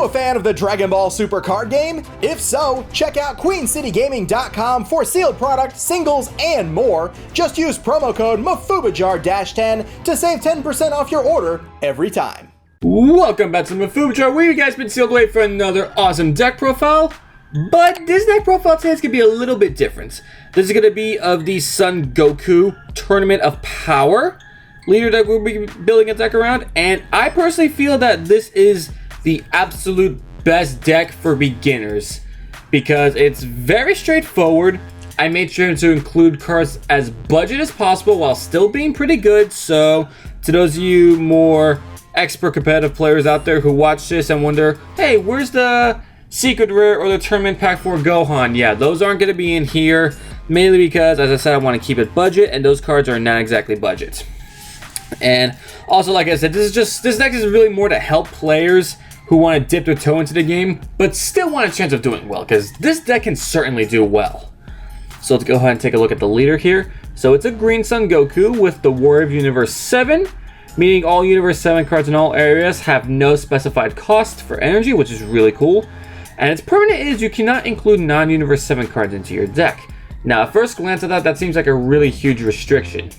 a fan of the Dragon Ball Super card game? If so, check out QueenCityGaming.com for sealed product, singles, and more. Just use promo code MafubaJar-10 to save 10% off your order every time. Welcome back to Mafuba Jar, where you guys been sealed away for another awesome deck profile. But this deck profile today is going to be a little bit different. This is going to be of the Son Goku Tournament of Power leader deck we'll be building a deck around. And I personally feel that this is the absolute best deck for beginners because it's very straightforward. I made sure to include cards as budget as possible while still being pretty good. So to those of you more expert competitive players out there who watch this and wonder, hey, where's the secret rare or the tournament pack for Gohan? Yeah, those aren't going to be in here, mainly because, as I said, I want to keep it budget, and those cards are not exactly budget. And also, like I said, this deck is really more to help players who want to dip their toe into the game, but still want a chance of doing well, because this deck can certainly do well. So let's go ahead and take a look at the leader here. So it's a green Son Goku with the Warrior of Universe 7, meaning all Universe 7 cards in all areas have no specified cost for energy, which is really cool. And its permanent is you cannot include non-Universe 7 cards into your deck. Now, at first glance at that seems like a really huge restriction.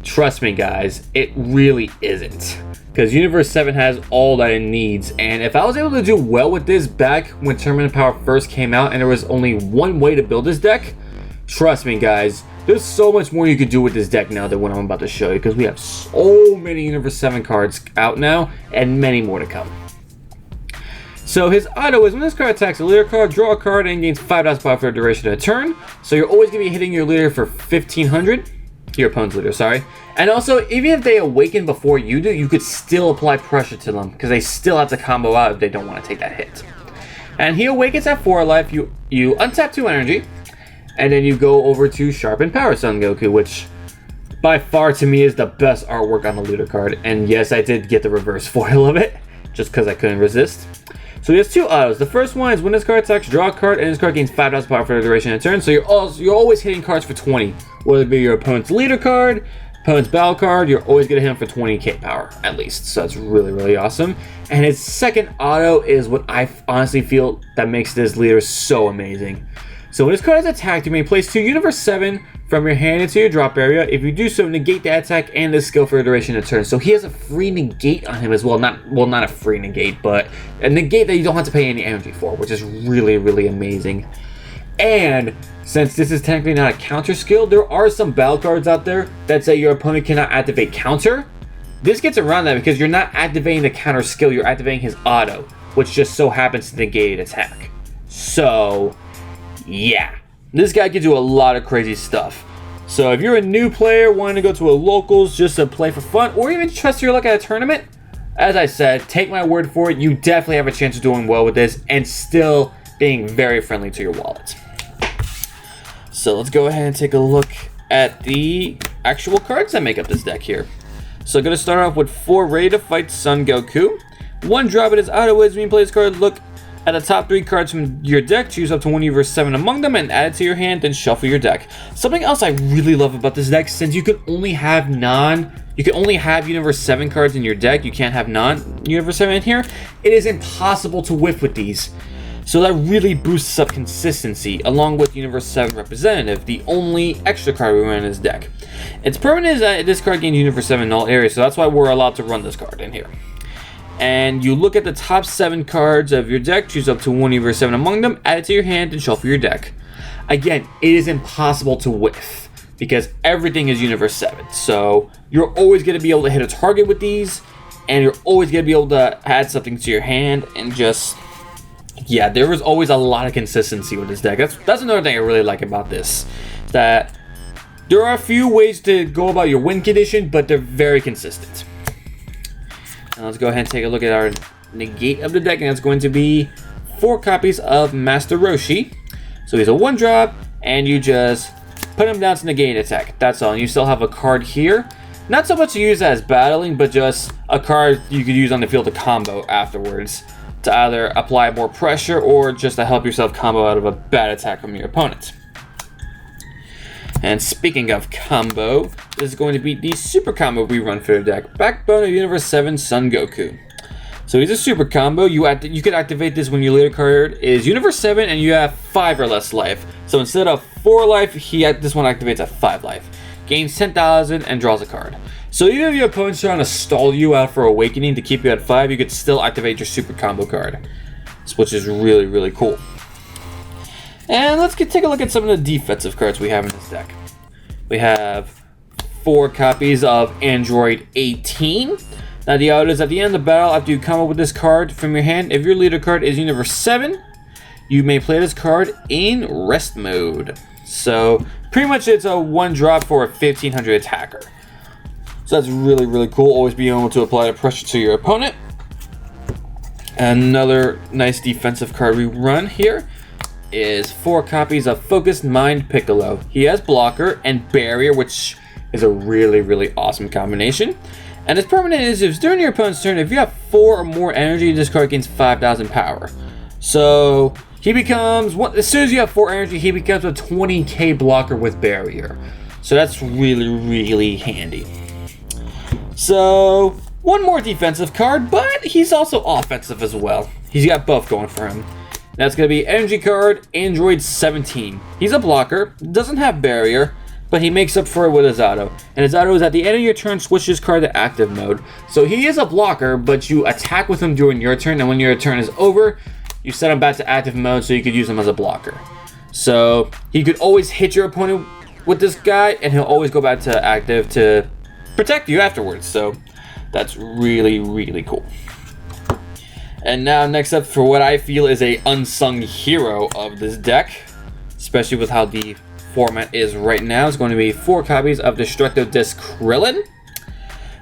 Trust me, guys, it really isn't. Because Universe 7 has all that it needs. And if I was able to do well with this back when Tournament of Power first came out and there was only one way to build this deck, trust me, guys, there's so much more you could do with this deck now than what I'm about to show you. Because we have so many Universe 7 cards out now and many more to come. So his auto is when this card attacks a leader card, draw a card and gains 5 power for the duration of a turn. So you're always going to be hitting your leader for 1500. Your opponent's leader, sorry. And also, even if they awaken before you do, you could still apply pressure to them because they still have to combo out if they don't want to take that hit. And he awakens at 4 life. You untap 2 energy, and then you go over to Sharpen Power Son Goku, which by far to me is the best artwork on the leader card. And yes, I did get the reverse foil of it just because I couldn't resist. So he has 2 autos. The first one is when this card attacks, draw a card, and this card gains 5 power for the duration of a turn. So you're always hitting cards for 20. Whether it be your opponent's leader card, opponent's battle card, you're always going to hit him for 20k power, at least. So that's really, really awesome. And his second auto is what I honestly feel that makes this leader so amazing. So when this card is attacked, you may place 2 Universe 7 from your hand into your drop area. If you do so, negate the attack and the skill for the duration of the turn. So he has a free negate on him as well. Not a free negate, but a negate that you don't have to pay any energy for, which is really, really amazing. And since this is technically not a counter skill, there are some battle cards out there that say your opponent cannot activate counter. This gets around that because you're not activating the counter skill, you're activating his auto, which just so happens to negate attack. So yeah, this guy can do a lot of crazy stuff. So if you're a new player wanting to go to a locals just to play for fun, or even trust your luck at a tournament, as I said, take my word for it, you definitely have a chance of doing well with this and still being very friendly to your wallet. So let's go ahead and take a look at the actual cards that make up this deck here. So I'm going to start off with 4 Ready to Fight Son Goku. 1 drop it as auto is when you play this card, look at the top 3 cards from your deck, choose up to 1 Universe 7 among them, and add it to your hand, then shuffle your deck. Something else I really love about this deck, since you can only have Universe 7 cards in your deck, you can't have non-Universe 7 in here, it is impossible to whiff with these. So that really boosts up consistency, along with Universe 7 Representative, the only extra card we run in this deck. Its permanent is that this card gains Universe 7 in all areas, so that's why we're allowed to run this card in here. And you look at the top 7 cards of your deck, choose up to 1 Universe 7 among them, add it to your hand, and shuffle your deck. Again, it is impossible to whiff, because everything is Universe 7. So you're always going to be able to hit a target with these, and you're always going to be able to add something to your hand, and just... yeah, there was always a lot of consistency with this deck. That's another thing I really like about this. That there are a few ways to go about your win condition, but they're very consistent. Now let's go ahead and take a look at our negate of the deck, and that's going to be 4 copies of Master Roshi. So he's a 1-drop, and you just put him down to negate attack. That's all. And you still have a card here. Not so much to use as battling, but just a card you could use on the field to combo afterwards, to either apply more pressure or just to help yourself combo out of a bad attack from your opponent. And speaking of combo, this is going to be the super combo we run for the deck. Backbone of Universe 7 Son Goku. So he's a super combo. You can activate this when your leader card is Universe 7 and you have 5 or less life. So instead of 4 life, this one activates at 5 life. Gains 10,000 and draws a card. So even if your opponent's trying to stall you out for Awakening to keep you at 5, you could still activate your super combo card, which is really, really cool. And let's take a look at some of the defensive cards we have in this deck. We have 4 copies of Android 18. Now the auto is at the end of the battle, after you come up with this card from your hand, if your leader card is Universe 7, you may play this card in rest mode. So pretty much it's a 1-drop for a 1500 attacker. So that's really, really cool, always being able to apply the pressure to your opponent. Another nice defensive card we run here is 4 copies of Focused Mind Piccolo. He has Blocker and Barrier, which is a really, really awesome combination. And his permanent is during your opponent's turn, if you have 4 or more energy, this card gains 5,000 power. So he becomes, as soon as you have 4 energy, he becomes a 20k blocker with Barrier. So that's really, really handy. So one more defensive card, but he's also offensive as well. He's got both going for him. That's going to be energy card Android 17. He's a blocker, doesn't have Barrier, but he makes up for it with his auto. And his auto is at the end of your turn, switch his card to active mode. So he is a blocker, but you attack with him during your turn, and when your turn is over, you set him back to active mode so you could use him as a blocker. So he could always hit your opponent with this guy, and he'll always go back to active to protect you afterwards. So that's really, really cool. And now next up for what I feel is a unsung hero of this deck, especially with how the format is right now, is going to be 4 copies of Destructo Disc Krillin.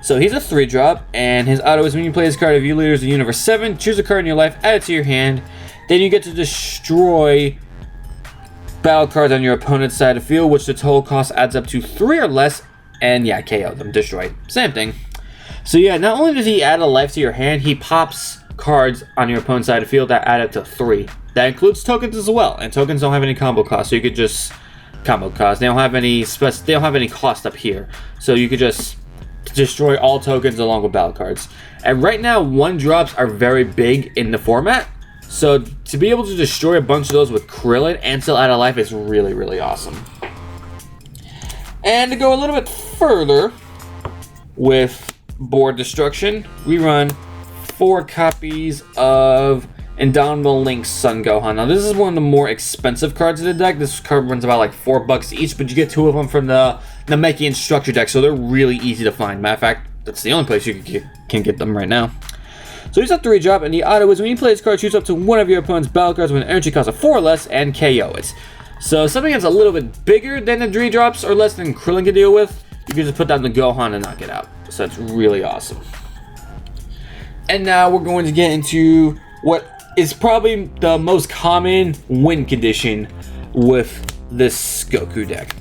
So he's a 3-drop, and his auto is when you play this card, if your leader is a Universe 7, choose a card in your life, add it to your hand, then you get to destroy battle cards on your opponent's side of the field, which the total cost adds up to 3 or less, and yeah, KO them, destroy. Same thing. So yeah, not only does he add a life to your hand, he pops cards on your opponent's side of the field that add up to 3. That includes tokens as well, and tokens don't have any combo cost, so you could just combo cost. They don't have any cost up here, so you could just destroy all tokens along with battle cards. And right now, 1-drops are very big in the format, so to be able to destroy a bunch of those with Krillin and still add a life is really, really awesome. And to go a little bit further with board destruction, we run 4 copies of Indomitable Link's Son Gohan. Now this is one of the more expensive cards of the deck. This card runs about like $4 each, but you get 2 of them from the Namekian Structure deck, so they're really easy to find. Matter of fact, that's the only place you can get them right now. So he's a 3-drop, and the auto is when you play this card, choose up to one of your opponent's battle cards with an energy cost of 4 or less and KO it. So something that's a little bit bigger than the 3-drops or less than Krillin can deal with, you can just put down the Gohan and knock it out. So that's really awesome. And now we're going to get into what is probably the most common win condition with this Goku deck.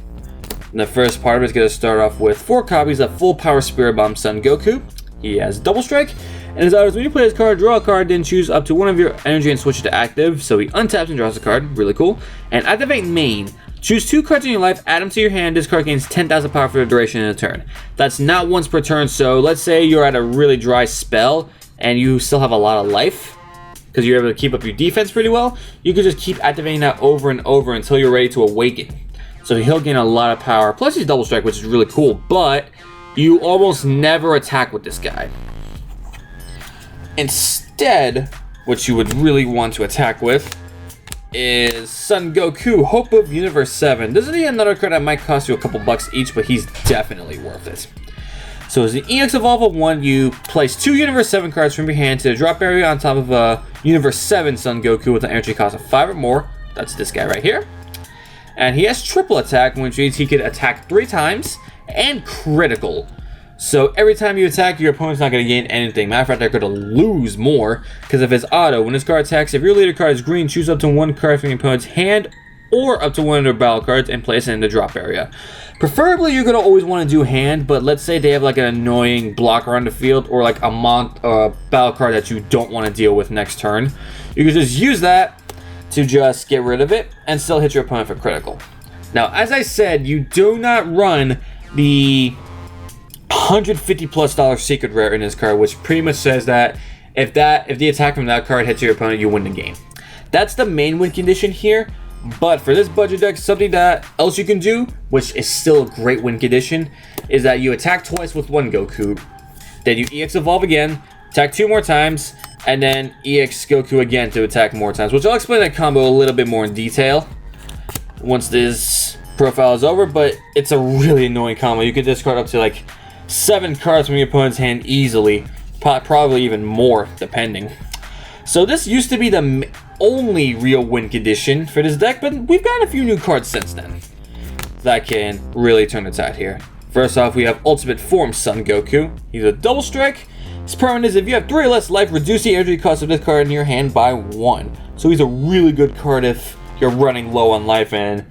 And the first part of it is going to start off with 4 copies of Full Power Spirit Bomb Son Goku. He has Double Strike, and his auto is when you play this card, draw a card, then choose up to one of your energy and switch it to active. So he untaps and draws a card, really cool. And activate main. Choose 2 cards in your life, add them to your hand. This card gains 10,000 power for the duration of the turn. That's not once per turn, so let's say you're at a really dry spell and you still have a lot of life, because you're able to keep up your defense pretty well, you can just keep activating that over and over until you're ready to awaken. So he'll gain a lot of power. Plus he's Double Strike, which is really cool, but you almost never attack with this guy. Instead, what you would really want to attack with is Son Goku, Hope of Universe 7. This is another card that might cost you a couple bucks each, but he's definitely worth it. So as the EX Evolve of 1, you place 2 Universe 7 cards from your hand to the drop area on top of a Universe 7 Son Goku with an energy cost of 5 or more. That's this guy right here. And he has triple attack, which means he could attack 3 times and critical. So every time you attack, your opponent's not going to gain anything. Matter of fact, they're going to lose more because of his auto. When this card attacks, if your leader card is green, choose up to 1 card from your opponent's hand or up to one of their battle cards and place it in the drop area. Preferably, you're going to always want to do hand, but let's say they have like an annoying blocker on the field or like a battle card that you don't want to deal with next turn. You can just use that to just get rid of it and still hit your opponent for critical. Now, as I said, you do not run the $150+ secret rare in this card, which pretty much says that If the attack from that card hits your opponent, you win the game. That's the main win condition here. But for this budget deck, something that else you can do, which is still a great win condition, is that you attack twice with one Goku, then you EX Evolve again, attack 2 more times, and then EX Goku again to attack more times, which I'll explain that combo a little bit more in detail once this profile is over, but it's a really annoying combo. You could discard up to like 7 cards from your opponent's hand easily, probably even more, depending. So this used to be the only real win condition for this deck, but we've gotten a few new cards since then that can really turn the tide here. First off, we have Ultimate Form Son Goku. He's a double strike. His permanent is if you have 3 or less life, reduce the energy cost of this card in your hand by 1. So he's a really good card if you're running low on life and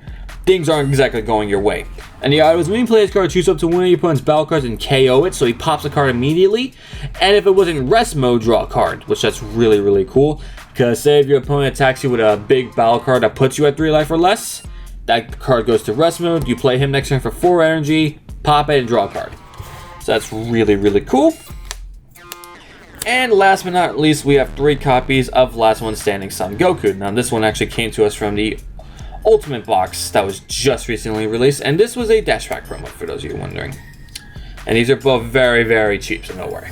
things aren't exactly going your way. And the item is when you play this card, choose up to one of your opponent's battle cards and KO it, so he pops a card immediately. And if it was in rest mode, draw a card, which that's really, really cool. Because say if your opponent attacks you with a big battle card that puts you at 3 life or less, that card goes to rest mode, you play him next turn for 4 energy, pop it and draw a card. So that's really, really cool. And last but not least, we have 3 copies of Last One Standing Son Goku. Now this one actually came to us from the Ultimate box that was just recently released, and this was a dash pack promo for those of you wondering. And these are both very, very cheap, so no worry.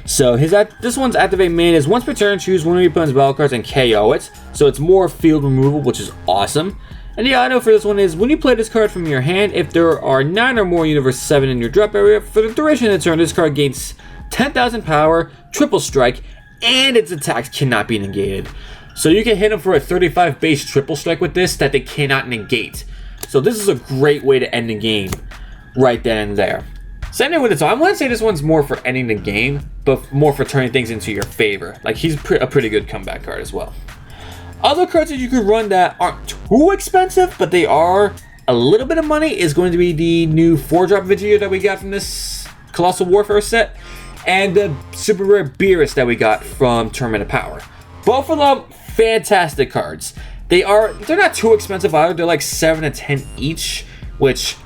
So this one's activate main is once per turn, choose one of your opponent's battle cards and KO it. So it's more field removal, which is awesome. And the item for this one is when you play this card from your hand, if there are 9 or more Universe 7 in your drop area, for the duration of the turn, this card gains 10,000 power, triple strike, and its attacks cannot be negated. So you can hit them for a 35 base triple strike with this that they cannot negate. So this is a great way to end the game right then and there. Same thing with this one. I wouldn't say this one's more for ending the game, but more for turning things into your favor. Like he's a pretty good comeback card as well. Other cards that you could run that aren't too expensive, but they are a little bit of money is going to be the new 4-drop Vegeta that we got from this Colossal Warfare set, and the super rare Beerus that we got from Tournament of Power. Both of them fantastic cards. They're not too expensive either. They're like 7 to 10 each, which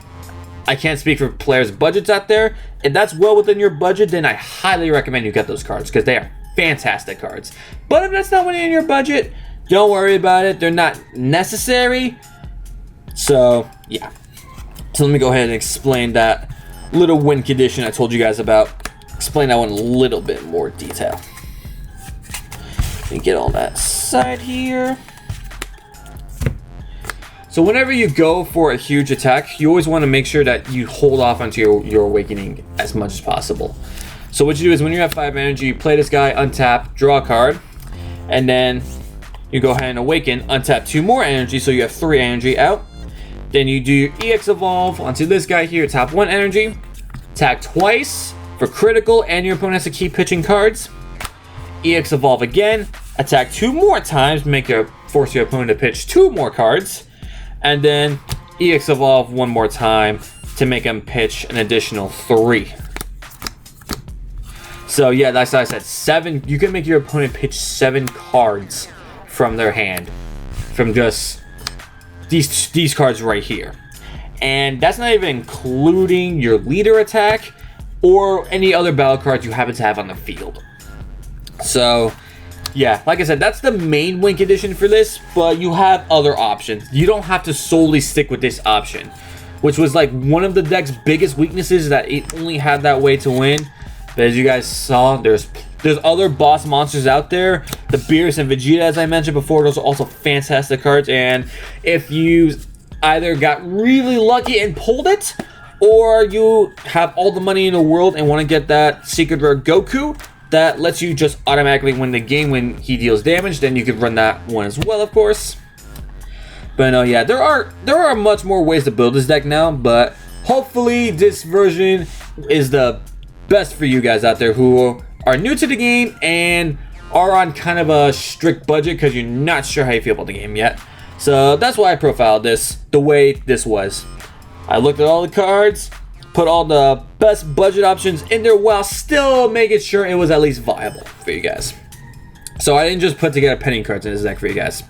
I can't speak for players' budgets out there. If that's well within your budget, then I highly recommend you get those cards because they are fantastic cards. But if that's not within your budget, don't worry about it. They're not necessary. So yeah. So let me go ahead and explain that little win condition I told you guys about. Explain that one in a little bit more detail. Let me get all that side here. So whenever you go for a huge attack, you always want to make sure that you hold off onto your awakening as much as possible. So what you do is when you have 5 energy, you play this guy, untap, draw a card, and then you go ahead and awaken, untap 2 more energy, so you have 3 energy out. Then you do your EX Evolve onto this guy here, tap 1 energy, attack twice for critical, and your opponent has to keep pitching cards. EX Evolve again, attack 2 more times, force your opponent to pitch 2 more cards, and then EX Evolve 1 more time to make him pitch an additional 3. So yeah, that's how I said 7. You can make your opponent pitch 7 cards from their hand, from just these cards right here. And that's not even including your leader attack or any other battle cards you happen to have on the field. So yeah, like I said, that's the main win condition for this, but you have other options. You don't have to solely stick with this option, which was like one of the deck's biggest weaknesses, that it only had that way to win. But as you guys saw, there's other boss monsters out there. The Beerus and Vegeta, as I mentioned before, those are also fantastic cards. And if you either got really lucky and pulled it, or you have all the money in the world and want to get that secret rare Goku that lets you just automatically win the game when he deals damage, then you could run that one as well, of course. But no, yeah, there are much more ways to build this deck now, but hopefully this version is the best for you guys out there who are new to the game and are on kind of a strict budget because you're not sure how you feel about the game yet. So that's why I profiled this the way this was. I looked at all the cards, put all the best budget options in there while still making sure it was at least viable for you guys. So I didn't just put together penny cards in this deck for you guys.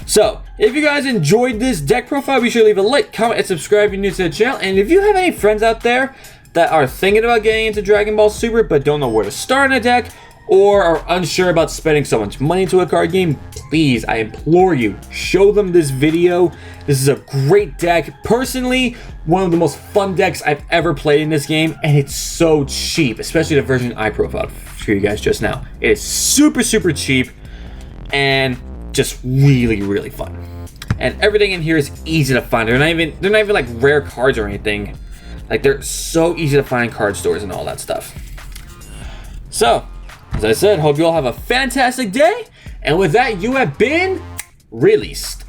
So if you guys enjoyed this deck profile, be sure to leave a like, comment, and subscribe if you're new to the channel. And if you have any friends out there that are thinking about getting into Dragon Ball Super but don't know where to start in a deck, or are unsure about spending so much money into a card game, please, I implore you, show them this video. This is a great deck. Personally, one of the most fun decks I've ever played in this game, and it's so cheap, especially the version I profiled for you guys just now. It is super, super cheap and just really, really fun. And everything in here is easy to find. They're not even like rare cards or anything. Like, they're so easy to find in card stores and all that stuff. So, as I said, hope you all have a fantastic day. And with that, you have been released.